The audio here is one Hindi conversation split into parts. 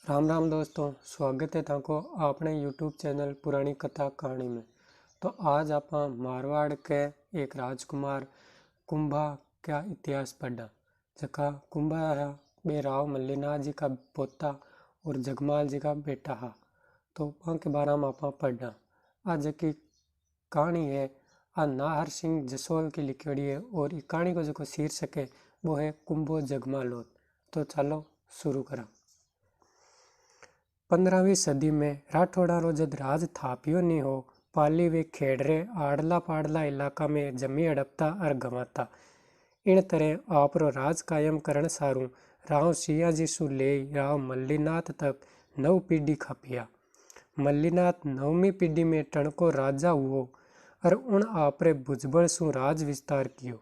राम राम दोस्तों, स्वागत है ताको आपने यूट्यूब चैनल पुरानी कथा कहानी में। तो आज आप मारवाड़ के एक राजकुमार कुंभा का इतिहास पढ़ा। जका कुंभा है बे राव मल्लीनाथ जी का पोता और जगमाल जी का बेटा हा। तो उनके बारे में आप पढ़ा। आज की कहानी है आ नाहर सिंह जसोल की लिखी है और ये कहानी को जो शीर्षक है वो है कुंभो जगमालोत। तो चलो शुरू करा। 15वीं सदी में राठौड़ा रो जद राज थापियो नहीं हो पाली वे खेड़रे आड़ला पाड़ला इलाका में जमी हड़पता और गंवाता। इन तरह आपरो राज कायम करण सारू राव सिया जी सु ले राव मल्लीनाथ तक 9 पीढ़ी खपिया। मल्लीनाथ 9वीं पीढ़ी में टणको राजा हुओ और उन आपरे भुजबल सु राज विस्तार कियो।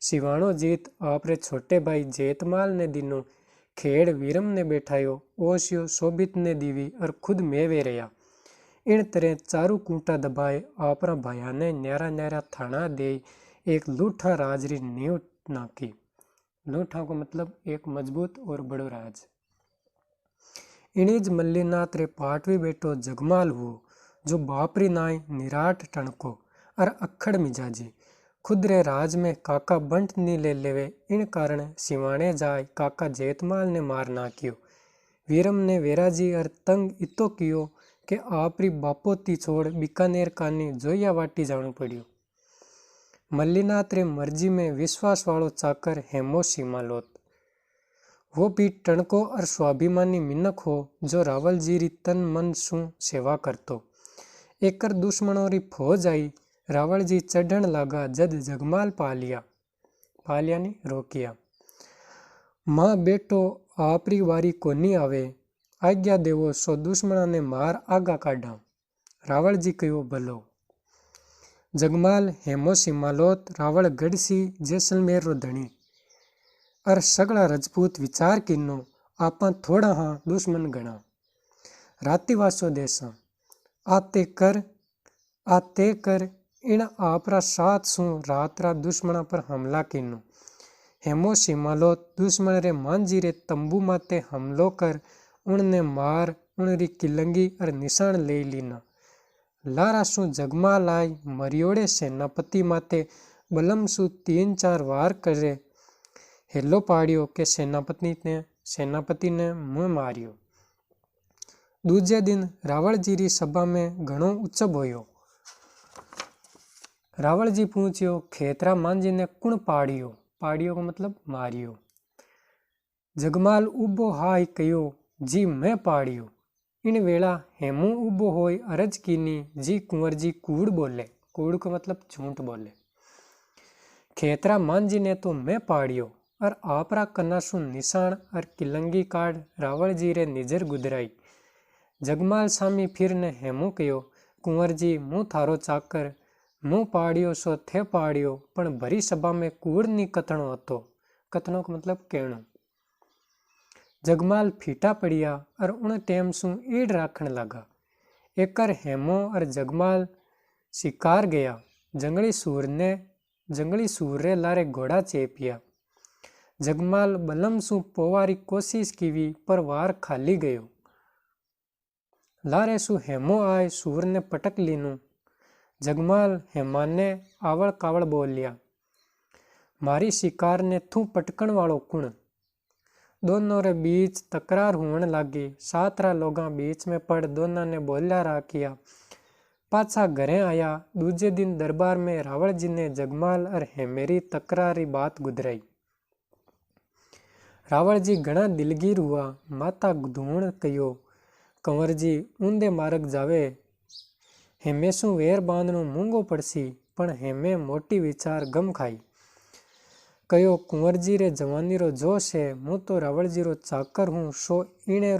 सिवाणो जीत आपरे छोटे भाई जेतमाल ने दिनों खेड़ वीरम ने बैठायो ओशियो शोभित ने दीवी और खुद मेवे रहा। इन तरह चारू कूटा दबाए आपरा भाया ने न्यारा न्यारा थाना दे एक लूठा राज री नींव नाकी। लूठा को मतलब एक मजबूत और बड़ो राज। इणीज मल्लीनाथ रे पाटवी बेटो जगमाल हुओ जो बापरी नाय निराट टणको और अखड़ मिजाजी खुद रे राज में काका बंट नी ले लेवे। इन कारण सिवाणे जाय काका जेतमाल ने मार नाकियो। वीरम ने वेराजी और तंग इतो कियो कि आपरी बापोती छोड़ बीकानेर कानी जोया वाटी जाणू पड़ियो। मल्लीनाथ रे मर्जी में विश्वास वालो चाकर हेमो सीमालोत वो भी टणको और स्वाभिमानी मिनक हो जो रावल जी री तन मन सु सेवा करतो। एकर दुश्मनों री फौज आई रावल जी चढ़न लागा जद जगमाल पालिया ने रोकिया। माँ बेटो आपरी वारी कोनी आवे आज्ञा देवो सो दुश्मना ने मार आगा काढ़ा। रावल जी कहो भलो। जगमाल हेमो सिमालोत रावल गढ़सी जैसलमेर रो धणी और सगड़ा रजपूत विचार किन्नो आपा थोड़ा हाँ दुश्मन गणा। रातिवासो देसा आते कर इन आपरा साथ सु रातरा दुश्मना पर हमला किन्नो। हेमो सिमालोत दुश्मन रे मांझी रे तंबू माते हमलो कर उनने मार उन री किलंगी और निशान ले लीना। लारा सु जगमाल आई मरियोड़े सेनापति माते बलम सु 3-4 वार करे हेलो पाड़ियो के सेनापति ने मुँह मारियो। दूजे दिन रावल जी री सभा में घणो उत्सव होयो। रावल जी पूछियो खेतरा मांझी ने कुण पाड़ियो। पाड़ियो को मतलब मारियो। जगमाल उबो हाय कयो जी मैं पाड़ियो। इन वेला हेमू उबो होय अरज कीनी जी कुंवर जी कूड़ बोले। कूड़ को मतलब झूठ बोले। खेतरा मांझी ने तो मैं पाड़ियो और आपरा कन्ना सु निशान और किलंगी काढ़ रावल जी रे निजर गुदराई। जगमाल सामी फिर ने हेमू कयो कुंवर जी मुँह थारो चाकर मुँह पाड़ियो सो थे पाड़ियो पण भरी सभा में कूड़ नी कथणो हतो। कथणो को मतलब कहणो। जगमाल फीटा पड़िया और उन टेम सु ईड़ राखण लगा। एकर हेमो और जगमाल शिकार गया। जंगली सूर रे लारे घोड़ा चेपिया। जगमाल बलम सु पोवारी कोशिश कीवी पर वार खाली गयो। लारे सु हेमो आय सूर ने पटक लीनू। जगमाल हेमान ने आवड़ कावड़ बोल लिया मारी शिकार ने थू पटकण वालो कुण। दोनों रे बीच तकरार होने लगी। सातरा लोगा बीच में पड़ दोनों ने बोलिया राखिया। पाछा घरे आया। दूजे दिन दरबार में रावल जी ने जगमाल और हेमेरी तकरारी बात गुदराई। रावल जी घना दिलगीर हुआ। माता धूण कयो कंवर जी ऊंदे मार्ग जावे हेमे सु वेर बांधनो मूंगो पड़सी पण हेमे मोटी विचार गम खाई। कयो कुंवर जी रे जवानी रो जोश है मु तो रावल जी रो चाकर हूँ सो इणे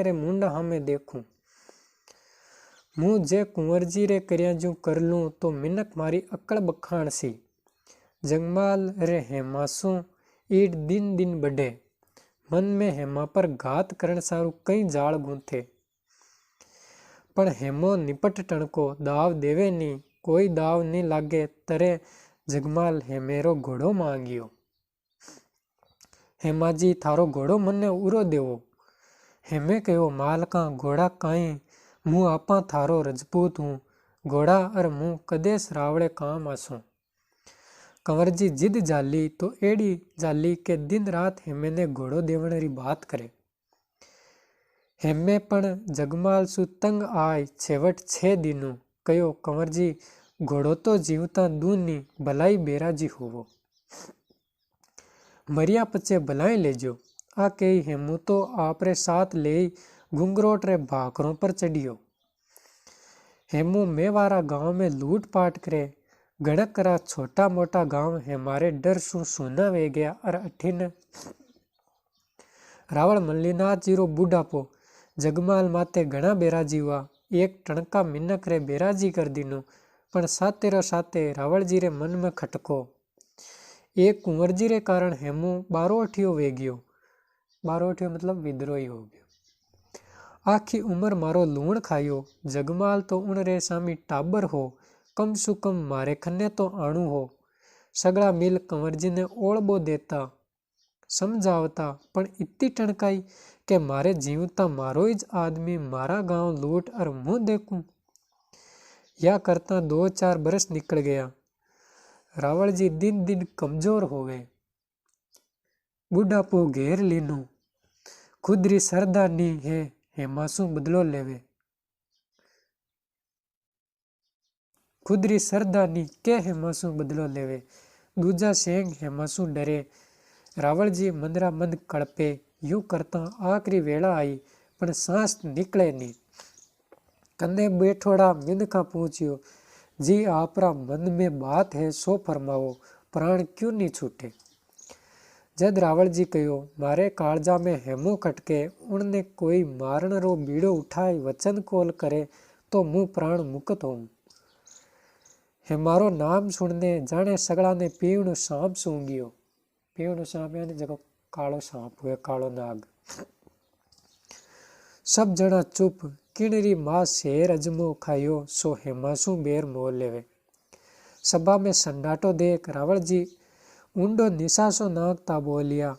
रे मुंडा हमें देखूं। मु जे कुंवर जी रे कर्या जू कर लूँ तो मिनक मारी अकड़ बखाण सी। जगमाल रे हेमा सु ईड दिन दिन बढ़े। मन में हेमा पर घात करण सारू कई जाल गूंथे पण हेमो निपट टणको दाव देवे नी। कोई दाव नी लागे तरे जगमाल हेमेरो घोड़ो मांगियो। हेमाजी थारो घोड़ो मने उरो देवो। हेमे कहो मालका घोड़ा काई, मुँ आपा थारो रजपूत हूँ, घोड़ा और मुँ कदेस रावड़े काम आसो। कंवरजी जिद जाली तो एड़ी जाली के दिन रात हेमे ने घोड़ो देवण री बात करे। हेमे पण जगमाल सु तंग आय छेवट 6 दिनों कहो कंवरजी घोड़ो तो जीवता दूनी भलाई बेराजी होवो, मरिया पचे भलाई लेजो। आ कही हेमू तो आपरे साथ ले घुंगरोट रे भाकरों पर चढ़ियो। हेमू मेवारा गांव में लूट पाट करे, गणक करा छोटा मोटा गांव हमारे डर सु सुना वे गया। और अठिन रावण मल्लीनाथ जीरो बूढ़ापो जगमाल माते घना बेराजी हुआ। एक टणका मिनक रे बेराजी कर दीनो, पण साते रो साते रावण जी रे मन में खटको। एक कुंवर जी रे कारण हेमू बारोठियो वे गयो। बारोठियो मतलब विद्रोही हो गयो। आखी उम्र मारो लूण खायो, जगमाल तो उन रे सामी टाबर हो, कम सु कम मारे खन्ने तो आणु हो। सगड़ा मिल कंवर जी ने ओळबो देता समझावता, पण इतनी टणकाई के मारे जीवता मारो ही आदमी मारा गांव लूट और मुंह देखूं। या करता 2-4 बरस निकल गया। रावण जी दिन दिन कमजोर हो गए, बूढ़ापो घेर लीनू। खुद री सरदा नी है हेमासु बदलो लेवे, खुद री सरदा नी के हेमासु बदलो लेवे। दूजा सेंग हेमासु डरे। रावण जी मंदरा मंद कड़पे। यूं करता आखरी वेला आई, पण सांस निकले नी। कन्ने बैठोड़ा मिंदका पूछियो, जी आपरा मन में बात है सो फरमावो, प्राण क्यों नहीं छूटे। जद रावण जी कहो, मारे कालजा में हेमो खटके, उनने कोई मारण रो बीड़ो उठाई वचन कोल करे तो मुँह प्राण मुक्त होऊं। हेमारो नाम सुनने जाने सगड़ा ने पीवणु सांप सूंगियो। पीवणु सांप यानी जगो कालो सांप हुए, कालो नाग। सब जना चुप। किणरी मां शेर अजमो खायो सो हेमासु बेर मोल लेवे। सभा में सन्नाटो देख रावण जी ऊंडो निशासो नागता बोलिया,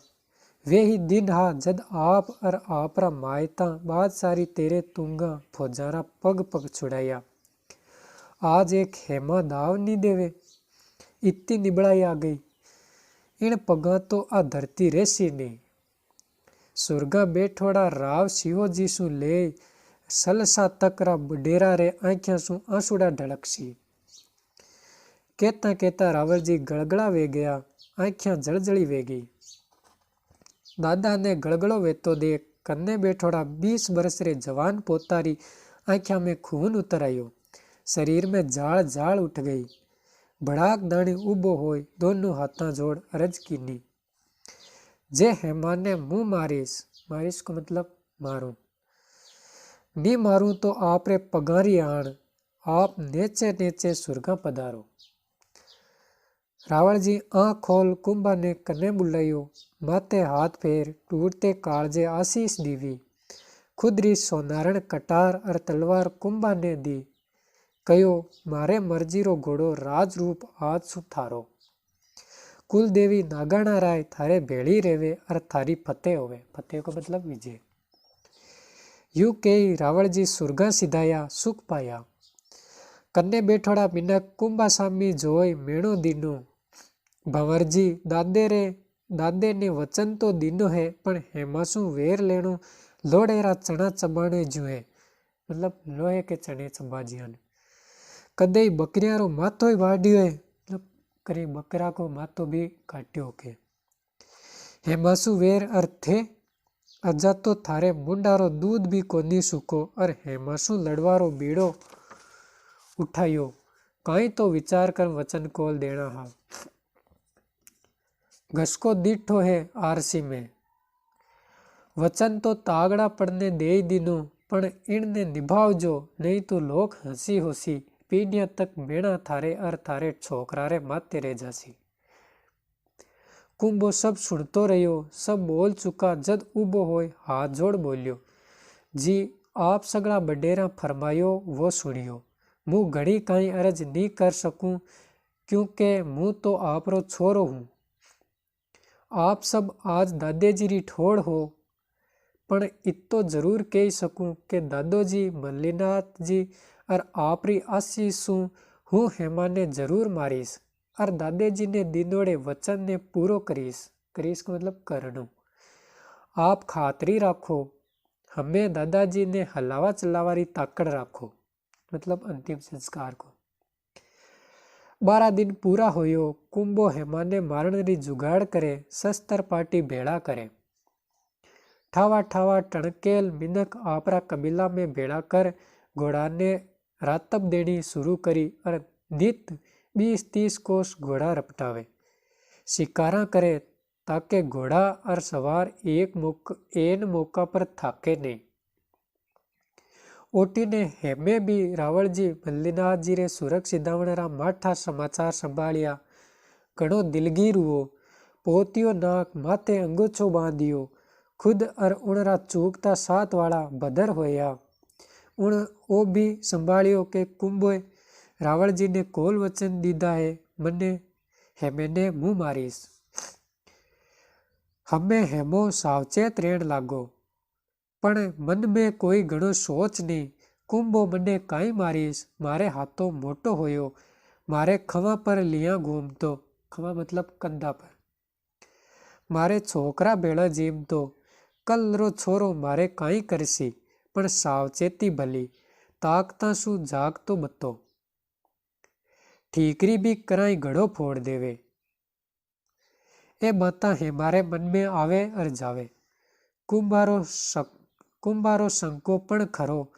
वे ही दिन हा जद आप और आपरा मायता बात सारी तेरे तुंगा फौजारा पग पग छुड़ाया। आज एक हेमा दाव नी देवे, इतनी निबड़ाई आ गई। इन पगा तो आ धरती रेसी नहीं। सुरगा बेठोड़ा राव सिहो जी सु ले सलसा तक रा डेरा रे आंखिया सु आंसुड़ा ढलकसी। कहता कहता रावण जी गड़गड़ा वे गया, आंखिया जलजली वे गई। दादा ने गड़गड़ो वेतो देख कन्ने बैठोड़ा 20 बरस रे जवान पोतारी आंखिया में खून उतर आयो, शरीर में जाल जाल उठ गई। भड़ाक दाणी उबो होय दोनों हाथा जोड़ अरज कीनी, जे हेमा ने मुंह मारीस, मारीस को मतलब मारूं, नी मारूं तो आप रे पगारी आण, आप नेचे नेचे सुरगा पधारो। रावण जी आँख खोल कुंभा ने कने बुलायो, माथे हाथ फेर टूटते कालजे आशीष दीवी। खुद री सोनारण कटार और तलवार कुंभा ने दी। कयो मारे मर्जी रो घोड़ो राजरूप आज सु थारो। कुल देवी नागाना राय थारे भेड़ी रेवे और थारी फतेह होवे। फतेह को मतलब विजय। यू कही रावण जी सुरगा सिधाया सुख पाया। कन्ने बैठोड़ा मिनक कुंभा सामी जोई मेणो दीनो, भंवरजी दादे ने वचन तो दीनो है, पण हेमासु वेर लेनो लोड़ेरा चना चबाने जुए, मतलब लोहे के चने चबा जियान। कदे बकरिया रो माथो ही वाड्यो है, मतलब करी बकरा को माथो भी काट्यो के। हेमासु वेर अर्थे अजा तो थारे मुंडारो दूध भी कोनी सुको, और हेमासु लड़वारो बीड़ो उठायो, काई तो विचार कर वचन कोल देना हा। घसको दीठो है आरसी में, वचन तो तागड़ा पड़ने दे ही दिनो, पण इनने निभावजो, नहीं तो लोग हंसी होसी पीढ़ियां तक मेणा थारे और थारे छोकरा रे माते रह जासी। कुंभो सब सुनतो रहो, सब बोल चुका। जद उबो होय हाथ जोड़ बोलियो, जी आप सगड़ा बडेरा फरमायो वो सुनियो। मुँह घड़ी काई अरज नहीं कर सकूं, क्योंकि मुँह तो आपरो छोरो हूँ। आप सब आज दादेजी री ठोड़ हो, पण इतो जरूर कह सकूं कि दादोजी मल्लीनाथ जी और आपरी आशीष सु हूँ हेमा ने जरूर मारीश और दादेजी ने दीदोड़े वचन ने पूरो करीश। करीश का मतलब करनो। आप खातरी राखो, हमें दादाजी ने हलावा चलावारी ताकड़ राखो, मतलब अंतिम संस्कार को। 12 दिन पूरा होयो, कुंभो हेमा ने मारण री जुगाड़ करे, शस्त्र पार्टी भेड़ा करे। ठावा ठावा टणकेल मिनक आपरा कबीला में भेड़ा कर घोड़ा ने रातब देनी शुरू करी और नित 20-30 कोस घोड़ा रपटावे। शिकारा करे ताकि घोड़ा और सवार एन मौका पर थाके नहीं। ओटी ने हेमे भी रावल जी मल्लीनाथ जी रे सुरक्षित दावणरा माठा समाचार संभालिया। घणो दिलगीर हुओ, पोतियो नाक माथे अंगोछो बांधियो, खुद और उणरा चूकता साथ वाला बदर होया। उण ओ भी संभालियो के कुंभोए रावल जी ने कोल वचन दीदा है, मने हेमे ने मुंह मारीश। हमें हेमो सावचेत रेण लागो, पण मन में कोई घणो सोच नहीं। कुंभो मने काई मारीश, मारे हाथों मोटो होयो, मारे खवा पर लिया घूमतो, खवा मतलब कंधा पर, मारे छोकरा भेड़ा जीमतो, कल रो छोरो मारे काई करसी, पण सावचेती भली, ताकता सु जागतो बतो, ठीकरी भी कराई घड़ो फोड़ देवे। ए बाता है मारे मन में आवे और जावे। कुंभारो संको पण खरो,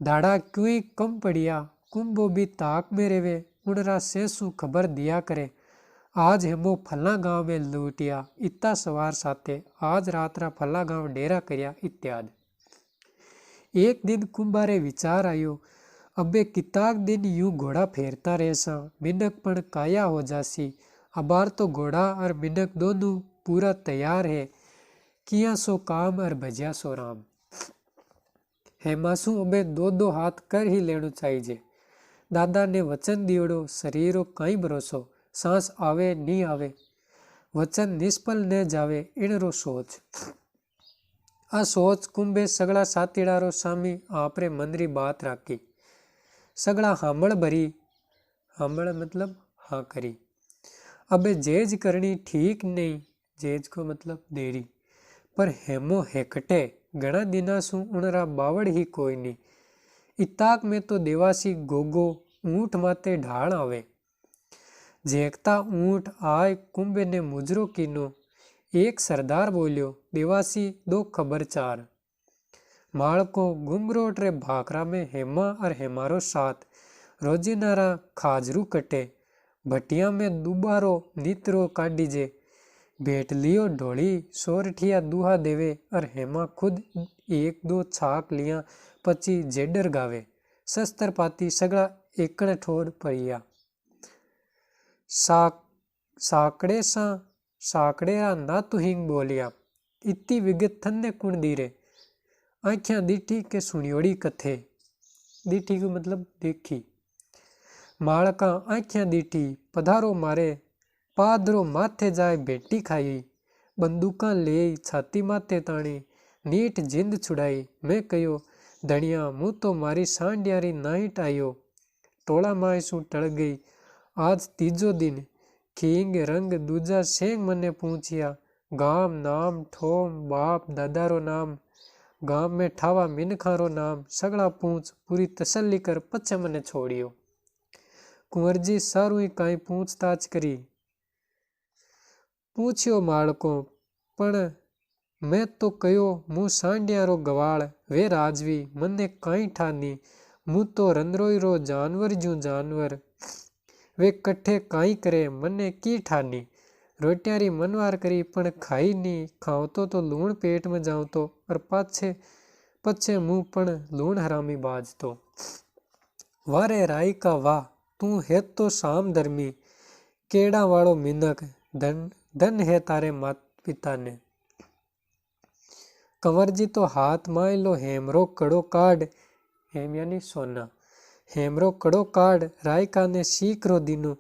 दाड़ा क्यों कम पड़िया, कुंभो भी ताक में रेवे, उनरा सेसु खबर दिया करे, आज हेमो फला गांव में लूटिया, इत्ता सवार साथे आज रात्रा फला गांव डेरा करया इत्यादि। एक दिन कुंभारे विचार आयो, अबे किताक दिन यूं घोड़ा फेरता रहसा, मिनक पण काया हो जासी। अबार तो घोड़ा और मिनक दोनों पूरा तैयार है, किया सो काम और भजिया सो राम। हेमासु अबे 2-2 हाथ कर ही लेनु चाहिए। दादा ने वचन दियोड़ो, शरीरो कई भरोसो, सांस आवे नी आवे, वचन निष्फल न जावे, इनरो सोच। आ सोच कुंभे सगड़ा साथीडारो सामी आपरे मनरी बात राखी। सगड़ा हामळ भरी, हामळ मतलब हाँ करी। अबे जेज करनी ठीक नहीं, जेज को मतलब देरी, पर हेमो हेकटे, घणा दिना सु उनरा बावड़ ही कोई नहीं। इताक में तो देवासी गोगो ऊंट माते ढाल आवे। झेकता ऊंट आय कुंभे ने मुजरो कीनो। एक सरदार बोलियो, देवासी दो खबर चार। मालको गुमरोट रे भाखरा में हेमा और हेमारो साथ, रोजीनारा खाजरू कटे, भटिया में दुबारो नीतरो काडीजे, भेट लियो ढोली सोरठिया दूहा देवे और हेमा खुद 1-2 छाक लिया पची जेडर गावे। शस्त्र पाती सगड़ा एकड़ ठोर पड़िया। साकड़ेरा ना तू हिंग बोलिया, इतनी विगत थन्ने कुण दी रे, आँखियां दीठी के सुनियोड़ी कथे। दीठी को मतलब देखी। मालका आँखियां दीठी, पधारो मारे, पादरो माथे जाए बेटी खाई, बंदूका ले छाती माथे ताणी, नीट जिंद छुड़ाई। मैं कहो, धनिया मुँह तो मारी सांडियारी नाइट आयो, टोला माय सु टल गई, आज तीजो दिन, खींग रंग दूजा सेंग मने पूछिया, गाम नाम ठोम बाप दादारो नाम, गाम में ठावा मिनखारो नाम, सगड़ा पूछ पूरी तसल्ली कर पछे मने छोड़ियो। कुंवर जी सारू ही काई पूछताछ करी। पूछियो मालको, पण मैं तो कयो मुँह सांडियारो गवाड़, वे राजवी मने काई ठानी, मुँह तो रंद्रोई रो जानवर जू जानवर, वे कट्ठे काई करे मने की ठानी। रोटियारी मनवार करी पण खाई नी, खावतो तो लूण पेट में जावतो और पछे मुँह पण लूण हरामी बाजतो। वारे राई का वाह, तू है तो साम धर्मी, केड़ा वालो मिनक, धन है तारे मात पिता ने। कंवर जी तो हाथ माय लो हेमरो कड़ो काढ़, हेम यानी सोना, हेमरो कड़ो काढ़, रायका ने सीख रो दीनु,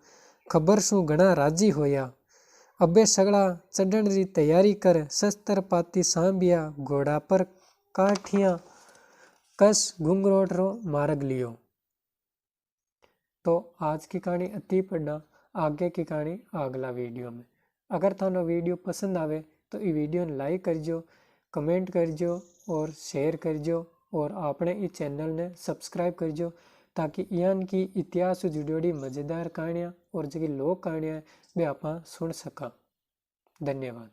खबर सु घणा राजी होया। अबे सगड़ा चढ़न री तैयारी कर, शस्त्र पाती सांबिया, घोड़ा पर काठियां कस घुंघरोट रो मार्ग लियो। तो आज की कहानी अति पढ़ना, आगे की कहानी अगला वीडियो में। अगर थानो वीडियो पसंद आवे तो ये वीडियो ने लाइक करजो, कमेंट करजो और शेयर करजो, और आपने इस चैनल ने सब्सक्राइब करजो, ताकि यान की इतिहास से जुड़ी मज़ेदार कहानियाँ और जो लोक कहानियाँ वे आप सुन सका। धन्यवाद।